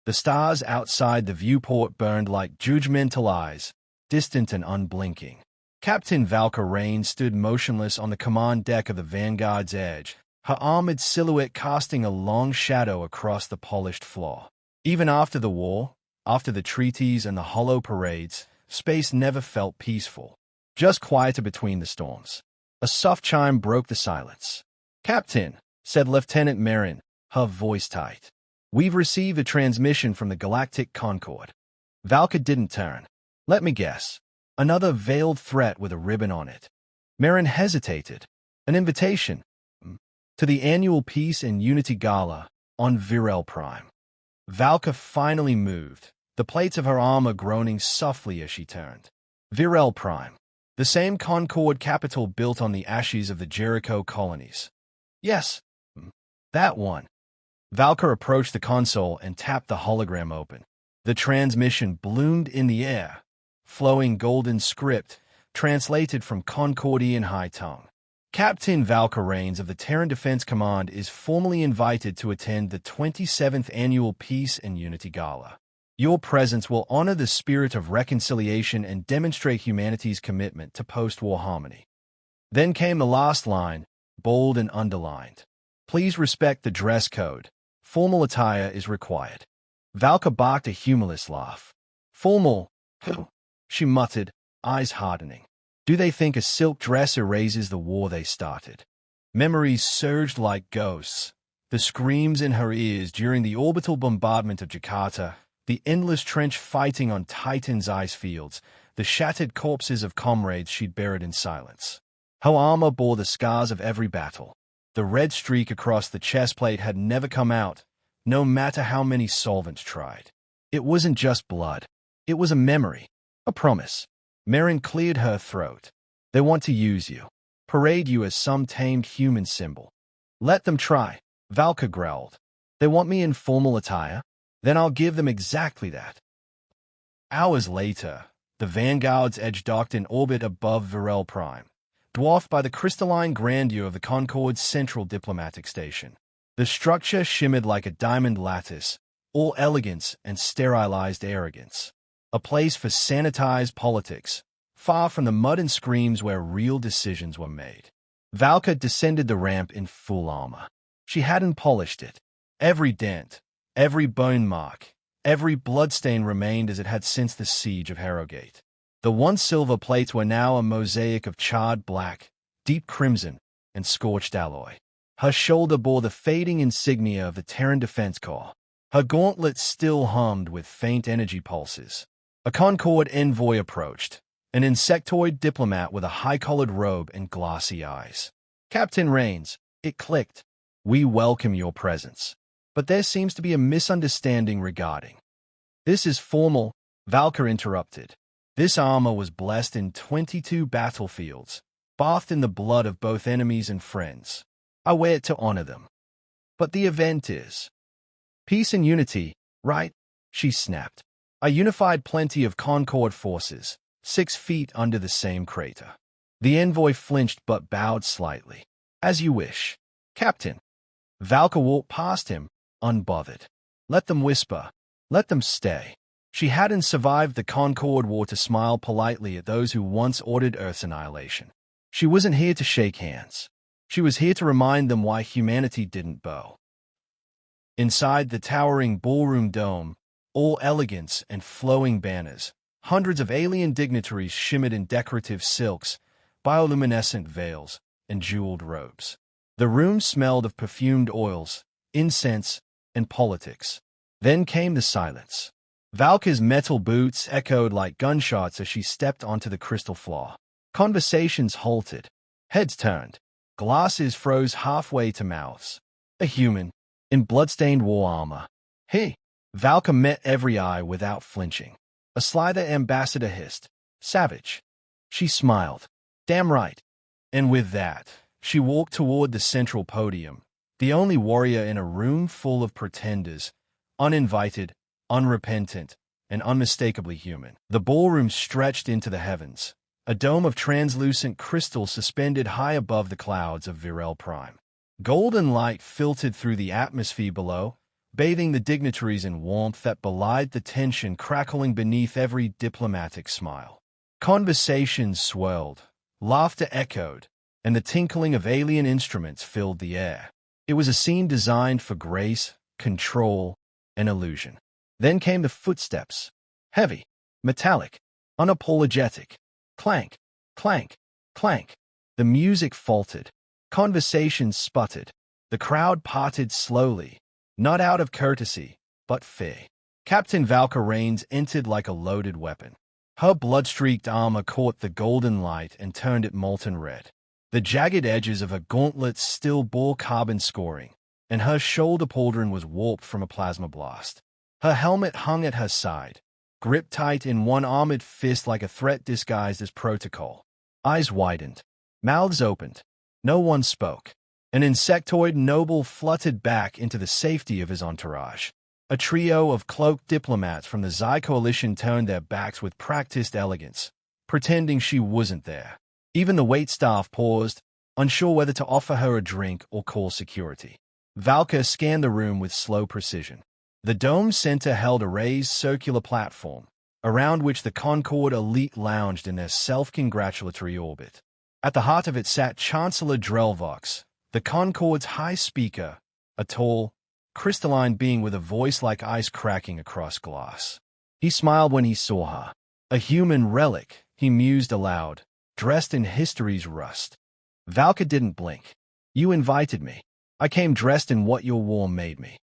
The stars outside the viewport burned like judgmental eyes, distant and unblinking. Captain Valka Raines stood motionless on the command deck of the Vanguard's edge, her armored silhouette casting a long shadow across the polished floor. Even after the war, after the treaties and the hollow parades, space never felt peaceful, just quieter between the storms. A soft chime broke the silence. "Captain," said Lieutenant Marin, her voice tight. "We've received a transmission from the galactic Concord." Valka didn't turn. "Let me guess. Another veiled threat with a ribbon on it." Marin hesitated. "An invitation to the annual Peace and Unity Gala on Virel Prime." Valka finally moved, the plates of her armor groaning softly as she turned. Virel Prime. The same Concord capital built on the ashes of the Jericho colonies. "Yes, that one." Valka approached the console and tapped the hologram open. The transmission bloomed in the air, flowing golden script, translated from Concordian high tongue. "Captain Valka Raines of the Terran Defense Command is formally invited to attend the 27th Annual Peace and Unity Gala. Your presence will honor the spirit of reconciliation and demonstrate humanity's commitment to post-war harmony." Then came the last line, bold and underlined. "Please respect the dress code. Formal attire is required." Valka barked a humorless laugh. "Formal? Who?" she muttered, eyes hardening. "Do they think a silk dress erases the war they started?" Memories surged like ghosts. The screams in her ears during the orbital bombardment of Jakarta, the endless trench fighting on Titan's ice fields, the shattered corpses of comrades she'd buried in silence. Her armor bore the scars of every battle. The red streak across the chest plate had never come out, no matter how many solvents tried. It wasn't just blood. It was a memory, a promise. Marin cleared her throat. "They want to use you, parade you as some tamed human symbol." "Let them try," Valka growled. "They want me in formal attire? Then I'll give them exactly that." Hours later, the Vanguard's edge docked in orbit above Virel Prime, dwarfed by the crystalline grandeur of the Concord's central diplomatic station. The structure shimmered like a diamond lattice, all elegance and sterilized arrogance. A place for sanitized politics, far from the mud and screams where real decisions were made. Valka descended the ramp in full armor. She hadn't polished it. Every dent, every bone mark, every bloodstain remained as it had since the siege of Harrogate. The once silver plates were now a mosaic of charred black, deep crimson, and scorched alloy. Her shoulder bore the fading insignia of the Terran Defense Corps. Her gauntlets still hummed with faint energy pulses. A Concord envoy approached, an insectoid diplomat with a high-collared robe and glassy eyes. "Captain Raines," it clicked. "We welcome your presence. But there seems to be a misunderstanding regarding." "This is formal," Valka interrupted. "This armor was blessed in 22 battlefields, bathed in the blood of both enemies and friends. I wear it to honor them." "But the event is peace and unity, right?" she snapped. "I unified plenty of Concord forces, 6 feet under the same crater." The envoy flinched but bowed slightly. "As you wish, Captain." Valka walked past him, unbothered. Let them whisper. Let them stay. She hadn't survived the Concord War to smile politely at those who once ordered Earth's annihilation. She wasn't here to shake hands. She was here to remind them why humanity didn't bow. Inside the towering ballroom dome, all elegance and flowing banners, hundreds of alien dignitaries shimmered in decorative silks, bioluminescent veils, and jeweled robes. The room smelled of perfumed oils, incense, and politics. Then came the silence. Valka's metal boots echoed like gunshots as she stepped onto the crystal floor. Conversations halted. Heads turned. Glasses froze halfway to mouths. A human, in bloodstained war armor. "Hey!" Valka met every eye without flinching. A slither ambassador hissed. "Savage." She smiled. "Damn right." And with that, she walked toward the central podium, the only warrior in a room full of pretenders, uninvited, unrepentant, and unmistakably human. The ballroom stretched into the heavens, a dome of translucent crystal suspended high above the clouds of Virel Prime. Golden light filtered through the atmosphere below, bathing the dignitaries in warmth that belied the tension crackling beneath every diplomatic smile. Conversations swirled, laughter echoed, and the tinkling of alien instruments filled the air. It was a scene designed for grace, control, and illusion. Then came the footsteps. Heavy, metallic, unapologetic. Clank, clank, clank. The music faltered. Conversations sputtered. The crowd parted slowly, not out of courtesy, but fear. Captain Valka Raines entered like a loaded weapon. Her blood-streaked armor caught the golden light and turned it molten red. The jagged edges of her gauntlets still bore carbon scoring, and her shoulder pauldron was warped from a plasma blast. Her helmet hung at her side, gripped tight in one armored fist like a threat disguised as protocol. Eyes widened, mouths opened. No one spoke. An insectoid noble fluttered back into the safety of his entourage. A trio of cloaked diplomats from the Xi coalition turned their backs with practiced elegance, pretending she wasn't there. Even the waitstaff paused, unsure whether to offer her a drink or call security. Valka scanned the room with slow precision. The dome's center held a raised circular platform, around which the Concord elite lounged in their self-congratulatory orbit. At the heart of it sat Chancellor Drelvox, the Concord's high speaker, a tall, crystalline being with a voice like ice cracking across glass. He smiled when he saw her. A human relic, he mused aloud, dressed in history's rust. Valka didn't blink. You invited me. I came dressed in what your war made me.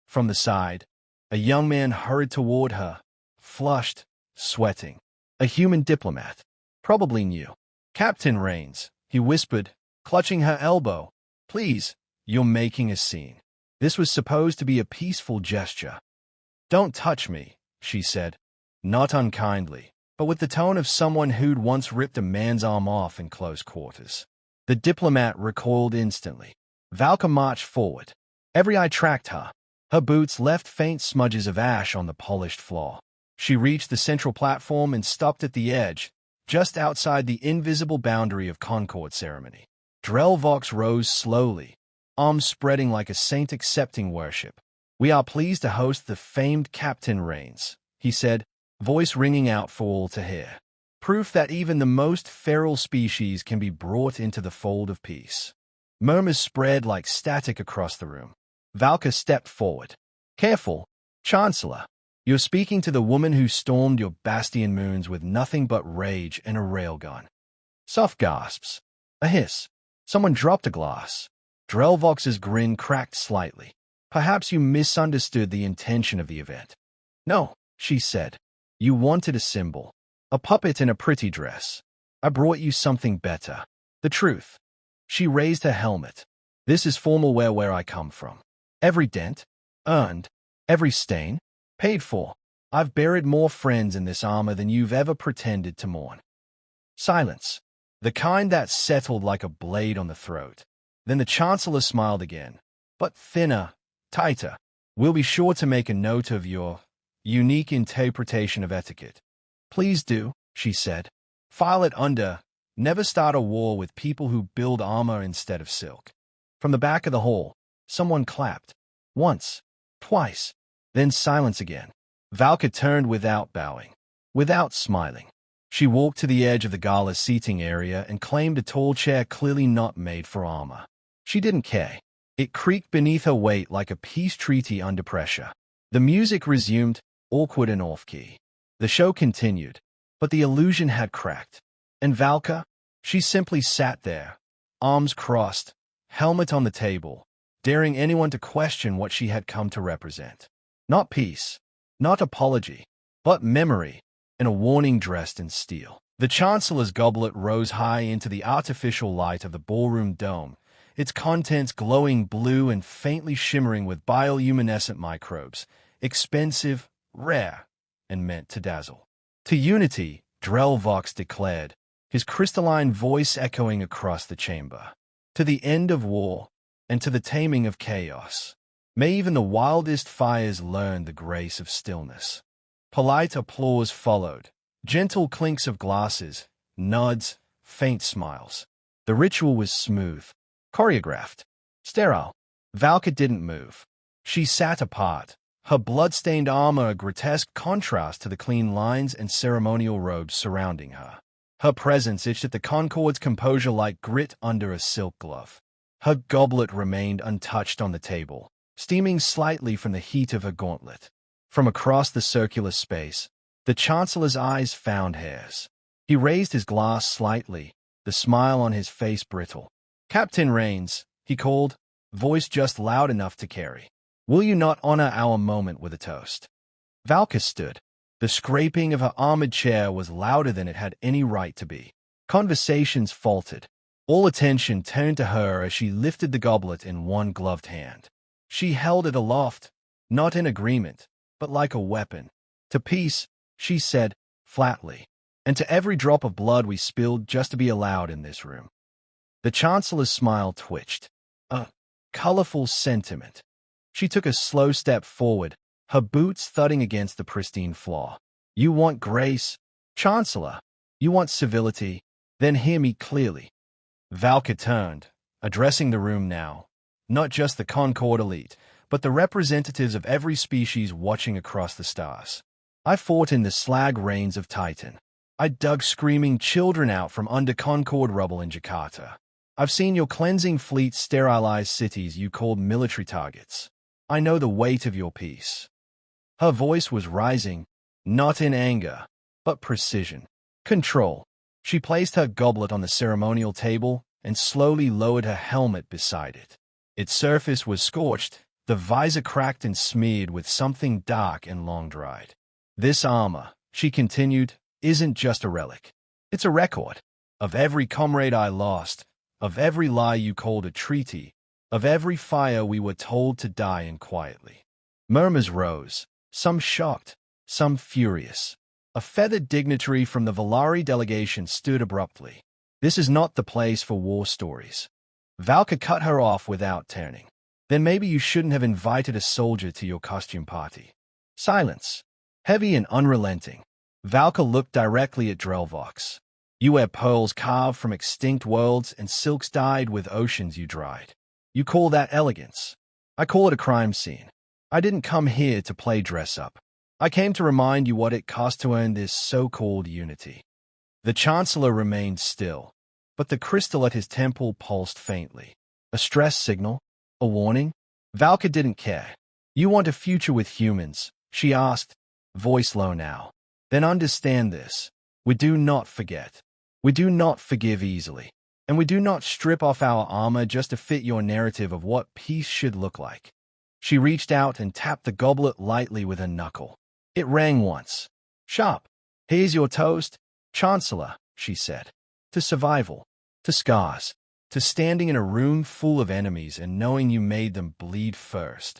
From the side, a young man hurried toward her, flushed, sweating. A human diplomat. Probably new. Captain Raines, he whispered, clutching her elbow. Please, you're making a scene. This was supposed to be a peaceful gesture. Don't touch me, she said, not unkindly, but with the tone of someone who'd once ripped a man's arm off in close quarters. The diplomat recoiled instantly. Valka marched forward. Every eye tracked her. Her boots left faint smudges of ash on the polished floor. She reached the central platform and stopped at the edge, just outside the invisible boundary of Concord ceremony. Drelvox rose slowly, arms spreading like a saint accepting worship. We are pleased to host the famed Captain Raines, he said, voice ringing out for all to hear. Proof that even the most feral species can be brought into the fold of peace. Murmurs spread like static across the room. Valka stepped forward. Careful, Chancellor. You're speaking to the woman who stormed your bastion moons with nothing but rage and a railgun. Soft gasps. A hiss. Someone dropped a glass. Drelvox's grin cracked slightly. Perhaps you misunderstood the intention of the event. No, she said. You wanted a symbol. A puppet in a pretty dress. I brought you something better. The truth. She raised her helmet. This is formal wear where I come from. Every dent, earned. Every stain, paid for. I've buried more friends in this armor than you've ever pretended to mourn. Silence. The kind that settled like a blade on the throat. Then the Chancellor smiled again, but thinner, tighter. We'll be sure to make a note of your unique interpretation of etiquette. Please do, she said. File it under, never start a war with people who build armor instead of silk. From the back of the hall, someone clapped. Once, twice, then silence again. Valka turned without bowing, without smiling. She walked to the edge of the gala seating area and claimed a tall chair clearly not made for armor. She didn't care. It creaked beneath her weight like a peace treaty under pressure. The music resumed, awkward and off-key. The show continued, but the illusion had cracked. And Valka? She simply sat there, arms crossed, helmet on the table, daring anyone to question what she had come to represent. Not peace, not apology, but memory, and a warning dressed in steel. The Chancellor's goblet rose high into the artificial light of the ballroom dome, its contents glowing blue and faintly shimmering with bioluminescent microbes, expensive, rare, and meant to dazzle. To unity, Drelvox declared, his crystalline voice echoing across the chamber. To the end of war, and to the taming of chaos. May even the wildest fires learn the grace of stillness. Polite applause followed, gentle clinks of glasses, nods, faint smiles. The ritual was smooth, choreographed, sterile. Valka didn't move. She sat apart, her blood-stained armor a grotesque contrast to the clean lines and ceremonial robes surrounding her. Her presence itched at the Concord's composure like grit under a silk glove. Her goblet remained untouched on the table, steaming slightly from the heat of her gauntlet. From across the circular space, the Chancellor's eyes found hers. He raised his glass slightly, the smile on his face brittle. "Captain Raines," he called, voice just loud enough to carry. "Will you not honor our moment with a toast?" Valka stood. The scraping of her armored chair was louder than it had any right to be. Conversations faltered. All attention turned to her as she lifted the goblet in one gloved hand. She held it aloft, not in agreement, but like a weapon. "To peace," she said, flatly, "and to every drop of blood we spilled just to be allowed in this room." The Chancellor's smile twitched. A colorful sentiment. She took a slow step forward, her boots thudding against the pristine floor. "You want grace, Chancellor? You want civility? Then hear me clearly." Valka turned, addressing the room now. Not just the Concord elite, but the representatives of every species watching across the stars. "I fought in the slag rains of Titan. I dug screaming children out from under Concord rubble in Jakarta. I've seen your cleansing fleet sterilize cities you called military targets. I know the weight of your peace." Her voice was rising, not in anger, but precision. Control. She placed her goblet on the ceremonial table and slowly lowered her helmet beside it. Its surface was scorched, the visor cracked and smeared with something dark and long-dried. "This armor," she continued, "isn't just a relic. It's a record of every comrade I lost, of every lie you called a treaty, of every fire we were told to die in quietly." Murmurs rose, some shocked, some furious. A feathered dignitary from the Valari delegation stood abruptly. "This is not the place for war stories." Valka cut her off without turning. "Then maybe you shouldn't have invited a soldier to your costume party." Silence. Heavy and unrelenting. Valka looked directly at Drelvox. "You wear pearls carved from extinct worlds and silks dyed with oceans you dried. You call that elegance? I call it a crime scene. I didn't come here to play dress-up. I came to remind you what it cost to earn this so-called unity." The Chancellor remained still, but the crystal at his temple pulsed faintly. A stress signal? A warning? Valka didn't care. "You want a future with humans?" she asked, voice low now. "Then understand this. We do not forget. We do not forgive easily. And we do not strip off our armor just to fit your narrative of what peace should look like." She reached out and tapped the goblet lightly with her knuckle. It rang once. Sharp. "Here's your toast, Chancellor," she said. "To survival, to scars, to standing in a room full of enemies and knowing you made them bleed first."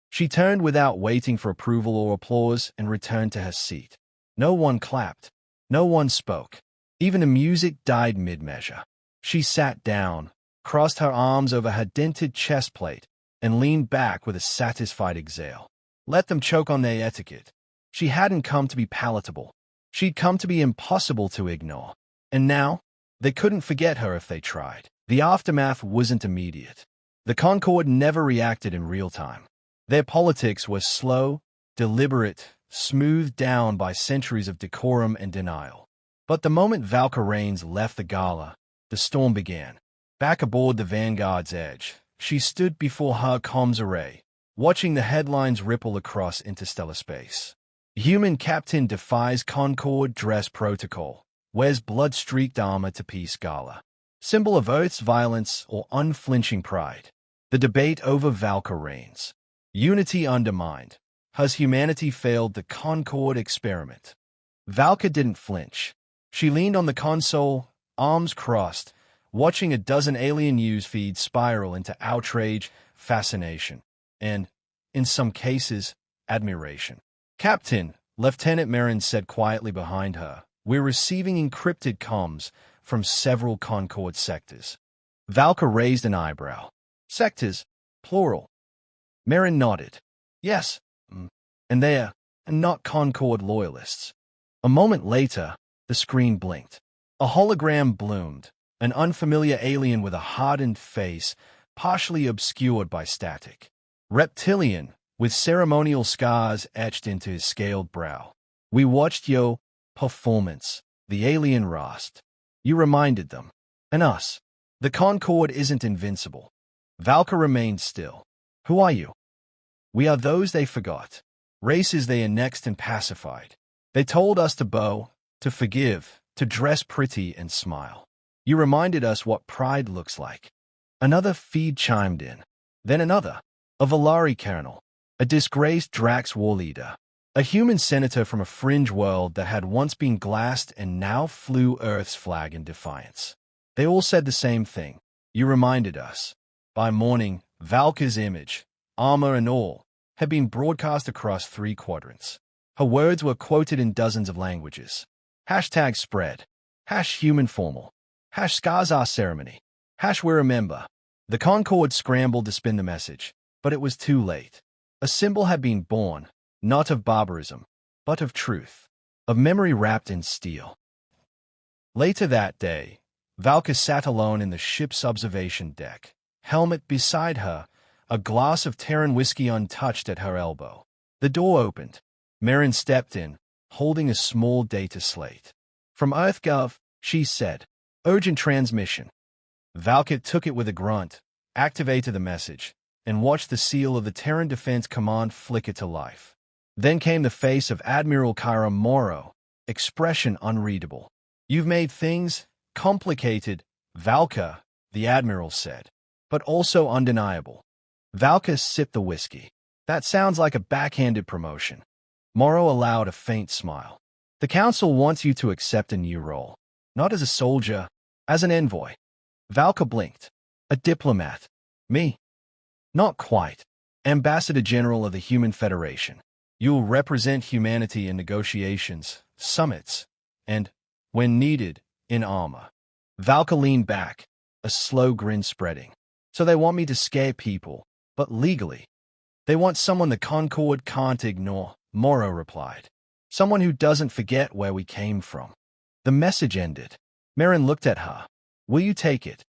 She turned without waiting for approval or applause and returned to her seat. No one clapped. No one spoke. Even the music died mid-measure. She sat down, crossed her arms over her dented chest plate, and leaned back with a satisfied exhale. Let them choke on their etiquette. She hadn't come to be palatable. She'd come to be impossible to ignore. And now, they couldn't forget her if they tried. The aftermath wasn't immediate. The Concord never reacted in real time. Their politics was slow, deliberate, smoothed down by centuries of decorum and denial. But the moment Valka Raines left the gala, the storm began. Back aboard the Vanguard's edge, she stood before her comms array, watching the headlines ripple across interstellar space. "Human captain defies Concord dress protocol, wears blood-streaked armor to peace gala. Symbol of Earth's violence or unflinching pride. The debate over Valka Raines. Unity undermined. Has humanity failed the Concord experiment?" Valka didn't flinch. She leaned on the console, arms crossed, watching a dozen alien news feeds spiral into outrage, fascination, and, in some cases, admiration. "Captain," Lieutenant Marin said quietly behind her, "we're receiving encrypted comms from several Concord sectors." Valka raised an eyebrow. "Sectors? Plural?" Marin nodded. "Yes, and they're not Concord loyalists." A moment later, the screen blinked. A hologram bloomed, an unfamiliar alien with a hardened face, partially obscured by static. "Reptilian," with ceremonial scars etched into his scaled brow. We watched your performance, the alien rasped. You reminded them. And us. The Concord isn't invincible. Valka remained still. Who are you? We are those they forgot. Races they annexed and pacified. They told us to bow, to forgive, to dress pretty and smile. You reminded us what pride looks like. Another feed chimed in. Then another. A Valari colonel. A disgraced Drax war leader. A human senator from a fringe world that had once been glassed and now flew Earth's flag in defiance. They all said the same thing. You reminded us. By morning, Valka's image, armor and all, had been broadcast across 3 quadrants. Her words were quoted in dozens of languages. Hashtag spread. Hash human formal. Hash scars our ceremony. Hash we remember. The Concord scrambled to spin the message, but it was too late. A symbol had been born, not of barbarism, but of truth, of memory wrapped in steel. Later that day, Valka sat alone in the ship's observation deck, helmet beside her, a glass of Terran whiskey untouched at her elbow. The door opened. Merrin stepped in, holding a small data slate. From EarthGov, she said, urgent transmission. Valka took it with a grunt, activated the message, and watched the seal of the Terran Defense Command flicker to life. Then came the face of Admiral Kyra Morrow, expression unreadable. You've made things complicated, Valka, the Admiral said, but also undeniable. Valka sipped the whiskey. That sounds like a backhanded promotion. Morrow allowed a faint smile. The Council wants you to accept a new role. Not as a soldier, as an envoy. Valka blinked. A diplomat. Me? Not quite. Ambassador General of the Human Federation. You'll represent humanity in negotiations, summits, and, when needed, in armor. Valka leaned back, a slow grin spreading. So they want me to scare people, but legally. They want someone the Concord can't ignore, Morrow replied. Someone who doesn't forget where we came from. The message ended. Merrin looked at her. Will you take it?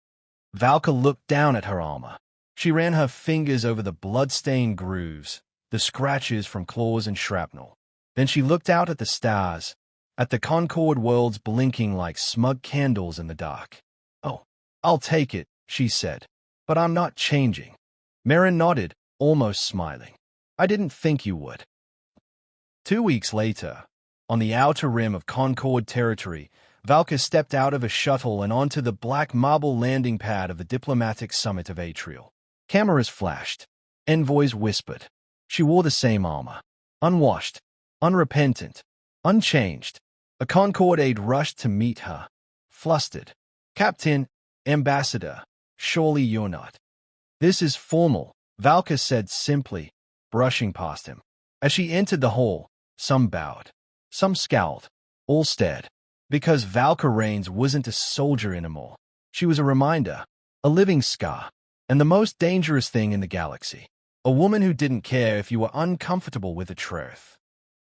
Valka looked down at her armor. She ran her fingers over the blood-stained grooves, the scratches from claws and shrapnel. Then she looked out at the stars, at the Concord worlds blinking like smug candles in the dark. Oh, I'll take it, she said. But I'm not changing. Merrin nodded, almost smiling. I didn't think you would. 2 weeks later, on the outer rim of Concord territory, Valka stepped out of a shuttle and onto the black marble landing pad of the diplomatic summit of Atrial. Cameras flashed. Envoys whispered. She wore the same armor. Unwashed, unrepentant, unchanged. A Concord aide rushed to meet her. Flustered. Captain, Ambassador, surely you're not. This is formal, Valka said simply, brushing past him. As she entered the hall, some bowed. Some scowled. All stared. Because Valka Raines wasn't a soldier anymore. She was a reminder, a living scar, and the most dangerous thing in the galaxy. A woman who didn't care if you were uncomfortable with the truth.